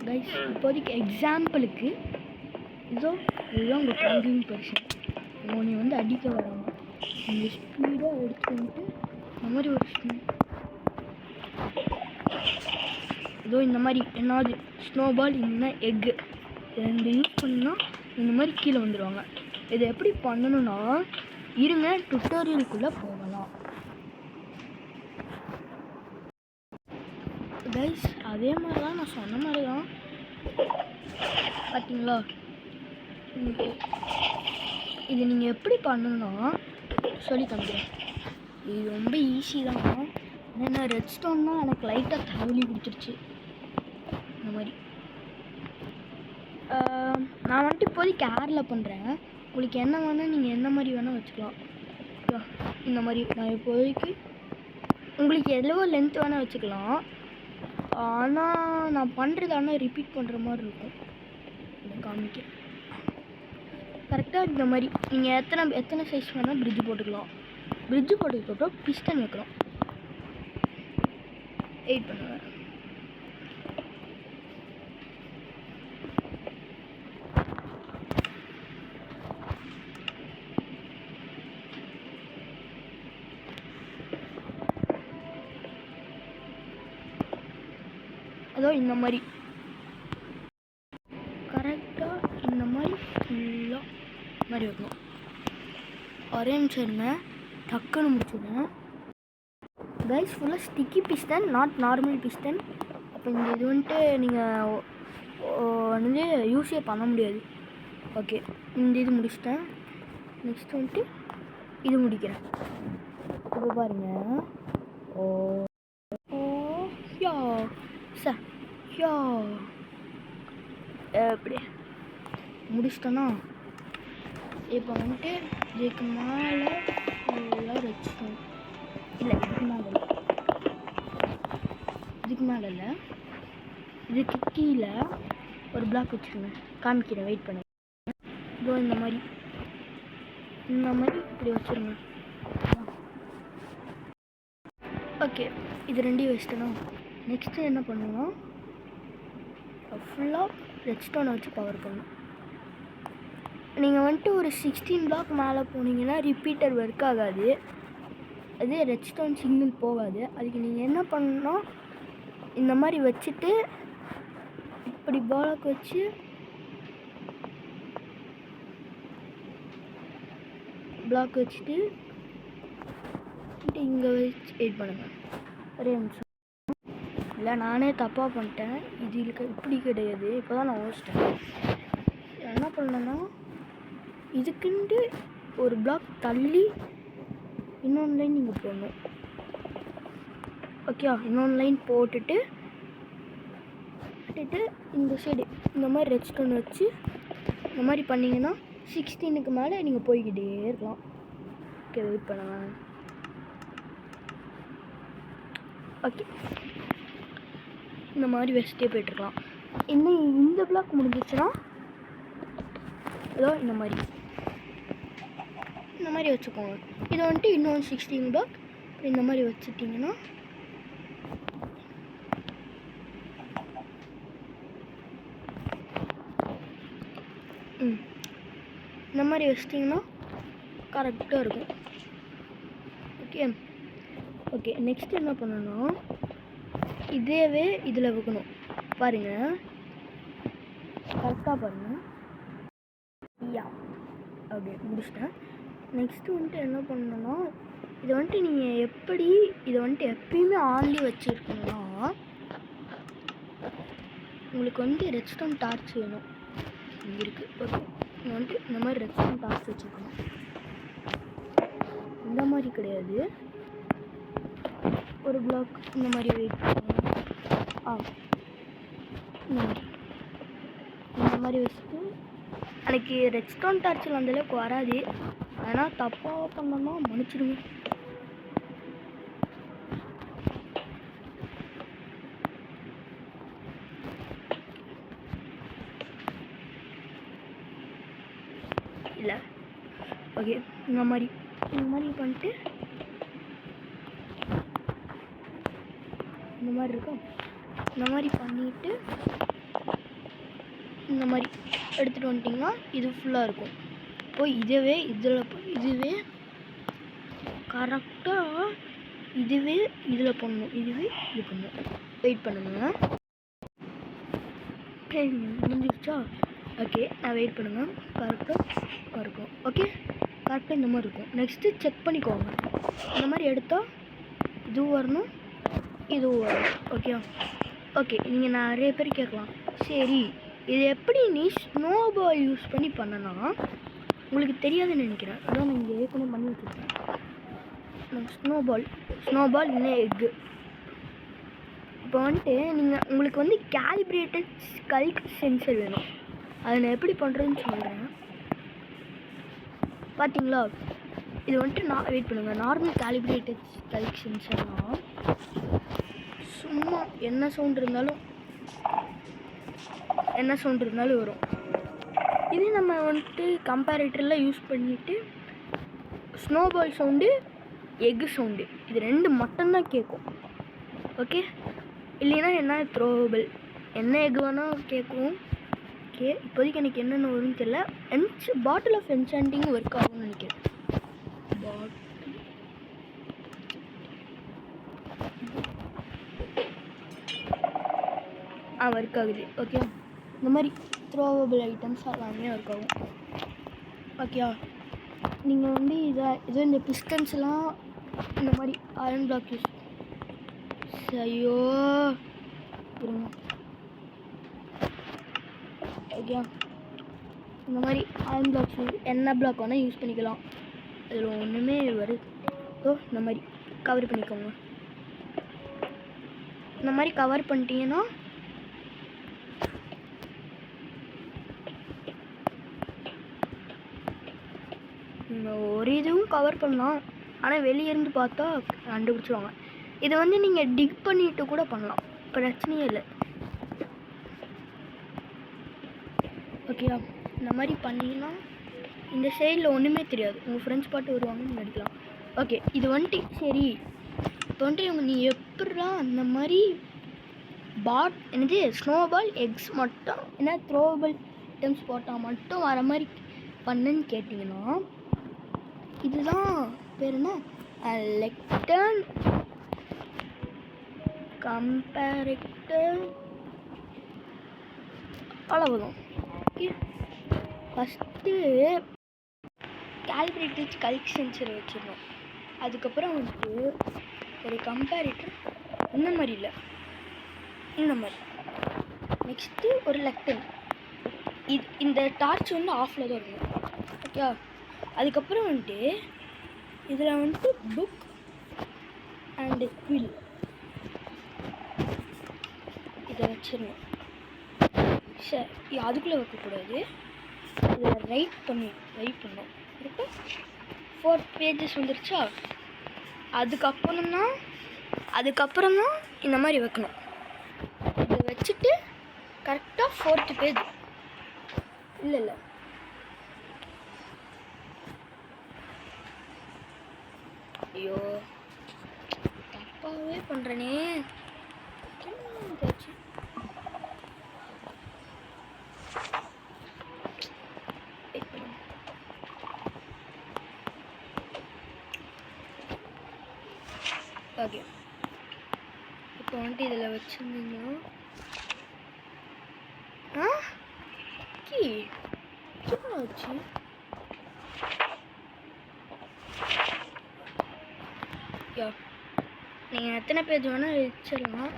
Guys இப்போதைக்கு எக்ஸாம்பிளுக்கு இதுதான் உங்கள் ட்ராங்கிங் பர்சன் உன்னை வந்து அடிக்க வராங்க. நீங்கள் ஸ்பீடாக எடுத்து வந்துட்டு இந்த மாதிரி ஒரு ஏதோ இந்த மாதிரி என்னாவது ஸ்னோபால் இல்லைன்னா எக்கு ரெண்டு யூஸ் பண்ணால் இந்த மாதிரி கீழே வந்துடுவாங்க. இதை எப்படி பண்ணணும்னா இருங்க டுட்டோரியலுக்குள்ளே போகலாம். கைஸ் அதே மாதிரி தான் நான் சொன்ன மாதிரி தான் பார்த்தீங்களா. இது நீங்கள் எப்படி பண்ணணும்னா சொல்லி தந்துடுறேன். இது ரொம்ப ஈஸி தான். ஏன்னா ரெட் ஸ்டோன் தான் எனக்கு லைட்டாக தவளி பிடிச்சிருச்சு. இந்த மாதிரி நான் வந்துட்டு இப்போதைக்கு கேரில் பண்ணுறேன். உங்களுக்கு என்ன வேணால் நீங்கள் என்ன மாதிரி வேணால் வச்சுக்கலாம். இந்த மாதிரி நான் இப்போதைக்கு உங்களுக்கு எவ்வளோ லென்த் வேணால் வச்சுக்கலாம். ஆனால் நான் பண்ணுறது ஆனால் ரிப்பீட் பண்ணுற மாதிரி இருக்கும். இதை காமிக்கிறேன் கரெக்டாக. இந்த மாதிரி நீங்கள் எத்தனை சைஸ் வேணால் பிரிட்ஜ் போட்டுக்கலாம். பிரிட்ஜு போட்டதுக்கப்புறம் பிஸ்டன் வைக்கலாம். வெயிட் பண்ணுவேன். அதோ இந்த மாதிரி கரெக்டாக இந்த மாதிரி ஃபுல்லாக மாதிரி வைக்கணும். ஒரே நிமிஷம் இருங்க, டக்குன்னு முடிச்சுடுவேன். கைஸ் ஃபுல்லாக sticky piston, not normal piston. அப்போ இந்த இது வந்துட்டு நீங்கள் வந்து யூஸே பண்ண முடியாது. ஓகே இந்த இது முடிச்சிட்டேன். நெக்ஸ்ட் வந்துட்டு இது முடிக்கிறேன். இப்போ பாருங்கள். ஓ யா சார் யா எப்படி முடிச்சிட்டோன்னா இப்போ வந்துட்டு இதுக்கு மேலே ஃபுல்லாக வச்சுக்கணும். இல்லை இதுக்கு மேலே இல்லை, இதுக்கு கீழே ஒரு பிளாக் வச்சுருங்க. காமிக்கிறேன், வெயிட் பண்ணுங்க. இதோ இந்த மாதிரி இப்படி வச்சுருங்க. ஓகே இது ரெண்டையும் வச்சுட்டோம். நெக்ஸ்ட்டு என்ன பண்ணணும்னா ஃபுல்லாக ரெட் ஸ்டோனை வச்சு பவர் பண்ணணும். நீங்கள் வந்துட்டு ஒரு 16 பிளாக் மேலே போனீங்கன்னா ரிப்பீட்டர் ஒர்க் ஆகாது. அது ரெட் ஸ்டோன் சிக்னல் போகாது. அதுக்கு நீங்கள் என்ன பண்ணணும்னா இந்த மாதிரி வச்சுட்டு இப்படி பிளாக் வச்சு வச்சுட்டு இங்கே வச்சு வெயிட் பண்ணுங்கள். ஒரே நிமிஷம். இல்லை நானே தப்பாக பண்ணிட்டேன். இது இப்படி கிடையாது. இப்போ தான் நான் யோசிச்சிட்டேன். என்ன பண்ணேன்னா இதுக்குன்ட்டு ஒரு பிளாக் தள்ளி இன்னொன்று லைன் நீங்கள் போடணும். ஓகே இன்னொன்று லைன் போட்டுட்டு இந்த சைடு இந்த மாதிரி ரெட் ஸ்டோன் வச்சு இந்த மாதிரி பண்ணிங்கன்னா 16க்கு மேலே நீங்கள் போய்கிட்டே இருக்கலாம். ஓகே வெயிட் பண்ணுவேன். ஓகே இந்த மாதிரி வச்சுட்டே போய்ட்டுருக்கலாம். இன்னும் இந்த பிளாக் முடிஞ்சிச்சுன்னா ஏதோ இந்த மாதிரி வச்சுக்கோங்க. இதை வந்துட்டு இன்னொன்று 16 பிளாக் இந்த மாதிரி வச்சுட்டிங்கன்னா இந்த மாதிரி வச்சிட்டிங்கன்னா கரெக்டாக இருக்கும். ஓகே நெக்ஸ்ட் என்ன பண்ணணும்னா இதேவே இதில் வைக்கணும். பாருங்கள் கரெக்டாக பாருங்கள். யா ஓகே முடிச்சிட்டேன். நெக்ஸ்ட்டு வந்துட்டு என்ன பண்ணணும்னா இதை வந்துட்டு நீங்கள் இதை வந்துட்டு எப்பயுமே ஆன்லி வச்சுருக்கணும்னா உங்களுக்கு வந்து ரெட் ஸ்டோன் டார்ச் வேணும். இங்கே இருக்குது. ஓகே நீங்கள் வந்துட்டு இந்த மாதிரி ரெட் ஸ்டோன் டார்ச் வச்சுருக்கணும். இந்த மாதிரி கிடையாது, ஒரு பிளாக் இந்த மாதிரி வெயிட் பண்ணுங்க. இந்த மாதிரி வச்சுட்டு எனக்கு ரெட் ஸ்டோன் டார்ச்சில் அந்தளவுக்கு வராது. ஆனால் தப்பாக பண்ணோம்னா மன்னிச்சிடுங்க. இல்லை ஓகே இந்த மாதிரி பண்ணிட்டு இந்த மாதிரி இருக்கும். இந்த மாதிரி பண்ணிவிட்டு இந்த மாதிரி எடுத்துகிட்டு வந்துட்டிங்கன்னா இது ஃபுல்லாக இருக்கும். இப்போ இதுவே கரெக்டாக இதில் பண்ணணும். இது பண்ணணும். வெயிட் பண்ணுங்க. முடிஞ்சிருச்சா? ஓகே, நான் வெயிட் பண்ணுங்க. கரெக்டாக இருக்கும். ஓகே, கரெக்டாக இந்த மாதிரி இருக்கும். நெக்ஸ்ட்டு செக் பண்ணிக்கோங்க. இந்த மாதிரி எடுத்தால் இதுவும் வரணும், இதுவும் வரணும். ஓகே, நீங்கள் நிறைய பேர் கேட்கலாம், சரி இது எப்படி நீ ஸ்னோபால் யூஸ் பண்ணி பண்ணனா உங்களுக்கு தெரியாதுன்னு நினைக்கிறேன். அதான் நான் இங்கே ஏற்கனவே பண்ணி வச்சுருக்கேன். ஸ்னோபால் இன்னும் எக்கு. இப்போ வந்துட்டு உங்களுக்கு வந்து கேலிப்ரேட்டட் ஸ்கல்க் சென்சர் வேணும். அதை நான் எப்படி பண்ணுறதுன்னு சொல்கிறேன். பார்த்தீங்களா, இது வந்துட்டு வெயிட் பண்ணுங்கள். நார்மல் கேலிப்ரேட்டட் ஸ்கல்க் சென்சர்னால் சும்மா என்ன சவுண்ட் இருந்தாலும் வரும். இது நம்ம வந்துட்டு கம்பேரேட்டரில் யூஸ் பண்ணிவிட்டு ஸ்னோபால் சவுண்டு, எக்கு சவுண்டு, இது 2 மட்டும்தான் கேட்கும். ஓகே, இல்லைன்னா என்ன த்ரோவபிள் என்ன எக் வேணால் கேட்கும். ஓகே, இப்போதைக்கு எனக்கு என்னென்ன வரும்னு தெரியல. பாட்டில் ஆஃப் என்சாண்டிங் ஒர்க் ஆகும்னு நினைக்கிறேன். ஒர்க் ஆகுது. ஓகே, இந்த மாதிரி த்ரோவபிள் ஐட்டம்ஸ் எல்லாமே ஒர்க் ஆகும். ஓகே, நீங்கள் வந்து இதை இந்த பிஸ்டன்ஸ்லாம் இந்த மாதிரி அயர்ன் பிளாக் யூஸ் ஐயோ இருங்க. ஓகே, இந்த மாதிரி அயர்ன் பிளாக்ஸ் என்ன பிளாக் வேணால் யூஸ் பண்ணிக்கலாம். இதில் ஒன்றுமே வருது. இந்த மாதிரி கவர் பண்ணிக்கோங்க. இந்த மாதிரி கவர் பண்ணிட்டீங்கன்னா ஒரு இதுவும் கவர் பண்ணலாம். ஆனால் வெளியே இருந்து பார்த்தா கண்டுபிடிச்சிடுவாங்க. இதை வந்து நீங்கள் டிக் பண்ணிட்டு கூட பண்ணலாம், பிரச்சனையே இல்லை. ஓகேயா, இந்த மாதிரி பண்ணிங்கன்னா இந்த சைடில் ஒன்றுமே தெரியாது. உங்கள் ஃப்ரெண்ட்ஸ் பாட்டு வருவாங்கன்னு நடிக்கலாம். ஓகே, இது வந்துட்டு சரி. இப்போ வந்துட்டு நீ எப்படிலாம் அந்த மாதிரி என்னது ஸ்னோபால் எக்ஸ் மட்டும் என்ன த்ரோவபிள் ஐட்டம்ஸ் போட்டால் மட்டும் வர மாதிரி பண்ணுன்னு கேட்டிங்கன்னா, இதுதான் பேர் என்ன, லெக்டன் கம்பேரேட்டர். அவ்வளவுதான். ஓகே, ஃபஸ்ட்டு கேலிப்ரேட்டட் ஸ்கல்க் சென்சர் வச்சிடணும். அதுக்கப்புறம் வந்துட்டு ஒரு கம்பேரேட்டர் இந்த மாதிரி இல்லை, இந்த மாதிரி. நெக்ஸ்ட்டு ஒரு லெக்டன். இந்த டார்ச் வந்து ஆஃபில் தான் இருக்கும். ஓகே, அதுக்கப்புறம் வந்துட்டு இதில் வந்துட்டு புக் அண்டு குவில் இதை வச்சிடணும். சரி, அதுக்குள்ளே வைக்கக்கூடாது. இதில் ரைட் பண்ணோம். இப்போ 4 பேஜஸ் வந்துருச்சா? அதுக்கப்புறம் தான் இந்த மாதிரி வைக்கணும். இதை வச்சுட்டு கரெக்டாக 4th பேஜ் இல்லை ஐயோ தப்பாகவே பண்ணுறேனே. ஓகே, இப்போ வந்துட்டு இதில் வச்சுருந்தீங்கன்னா வச்சு நீங்கள் எத்தனை பேஜ் வேணால் வச்சிடலாம்.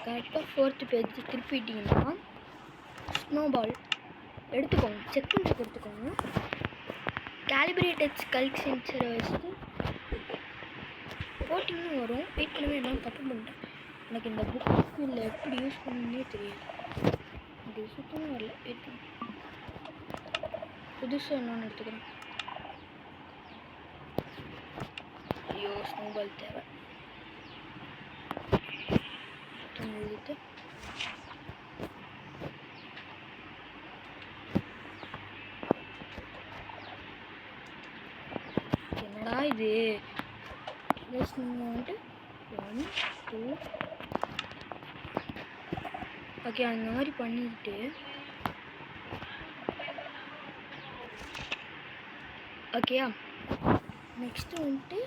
கரெக்டாக 4th பேஜ் திருப்பிட்டிங்கன்னா ஸ்னோபால் எடுத்துக்கோங்க. செக் பண்ணிட்டு எடுத்துக்கோங்க. கேலிப்ரேட்டட் ஸ்கல்க் சென்சரை வச்சுட்டு போட்டிங்கன்னு வரும். வெயிட் பண்ணவே எல்லாம் தப்பு பண்ணிட்டேன். எனக்கு இந்த புக்கு இல்லை எப்படி யூஸ் பண்ணணுன்னே தெரியாது. இது சுத்தமாக வரல. வெயிட் பண்ண புதுசாக என்னன்னு எடுத்துக்கிறேன். ஐயோ, ஸ்னோபால் தேவை. எழுதிட்டு என்னடா இது வந்துட்டு 1 2 ஓகே அந்த மாதிரி பண்ணிட்டு ஓகேயா நெக்ஸ்ட்டு வந்துட்டு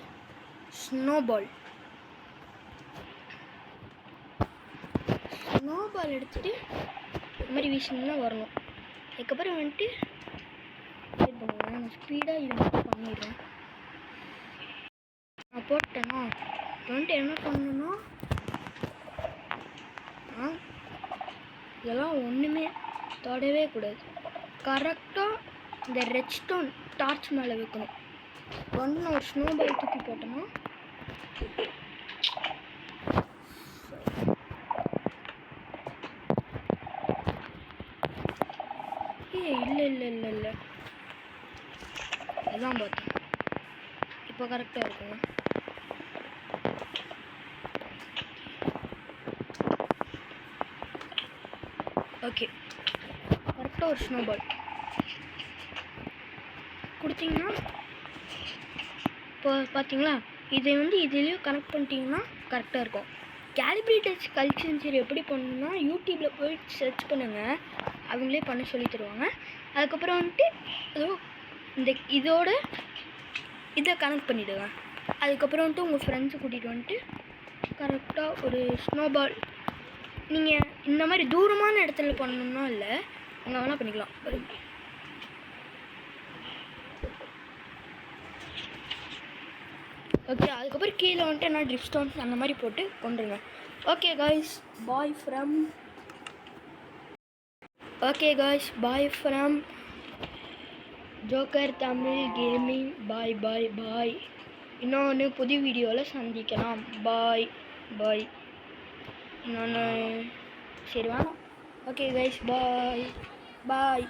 ஸ்னோபால் எடுத்துகிட்டு இந்த மாதிரி வீசினா வரணும். அதுக்கப்புறம் வந்துட்டு நான் ஸ்பீடாக இது மட்டும் பண்ணிடுறேன். நான் போட்டேன்னா வந்துட்டு என்ன பண்ணணும்னா இதெல்லாம் ஒன்றுமே தொடவே கூடாது. கரெக்டாக இந்த ரெட் ஸ்டோன் டார்ச் மேலே வைக்கணும். வந்து நான் ஒரு ஸ்னோபால் தூக்கி போட்டேன்னா இல்லை அதான் பார்த்தேன். இப்போ கரெக்டாக இருக்குங்க. ஓகே கரெக்டாக ஒரு ஸ்னோபால் கொடுத்தீங்கன்னா இப்போ பார்த்தீங்களா இதை வந்து இதுலேயும் கனெக்ட் பண்ணிட்டீங்கன்னா கரெக்டாக இருக்கும். கேலிப்ரேட்டட் ஸ்கல் சென்சர் எப்படி பண்ணணும்னா யூடியூப்பில் போய் சர்ச் பண்ணுங்கள், அவங்களே பண்ண சொல்லி தருவாங்க. அதுக்கப்புறம் வந்துட்டு இந்த இதோட இதை கனெக்ட் பண்ணிவிடுங்க. அதுக்கப்புறம் வந்துட்டு உங்கள் ஃப்ரெண்ட்ஸை கூட்டிகிட்டு வந்துட்டு கரெக்டாக ஒரு ஸ்னோபால் நீங்கள் இந்த மாதிரி தூரமான இடத்துல பண்ணணும்னா இல்லை, அங்கே வேணால் பண்ணிக்கலாம். ஓகே அதுக்கப்புறம் கீழே வந்துட்டு என்ன ட்ரிப் ஸ்டோன்ஸ் அந்த மாதிரி போட்டு கொண்டுருங்க. Okay guys bye from joker Tamil gaming. Bye. இன்னொன்று புது வீடியோவில் சந்திக்கலாம். பாய் இன்னொன்று சரி வேணாம். ஓகே கைஸ் பாய்.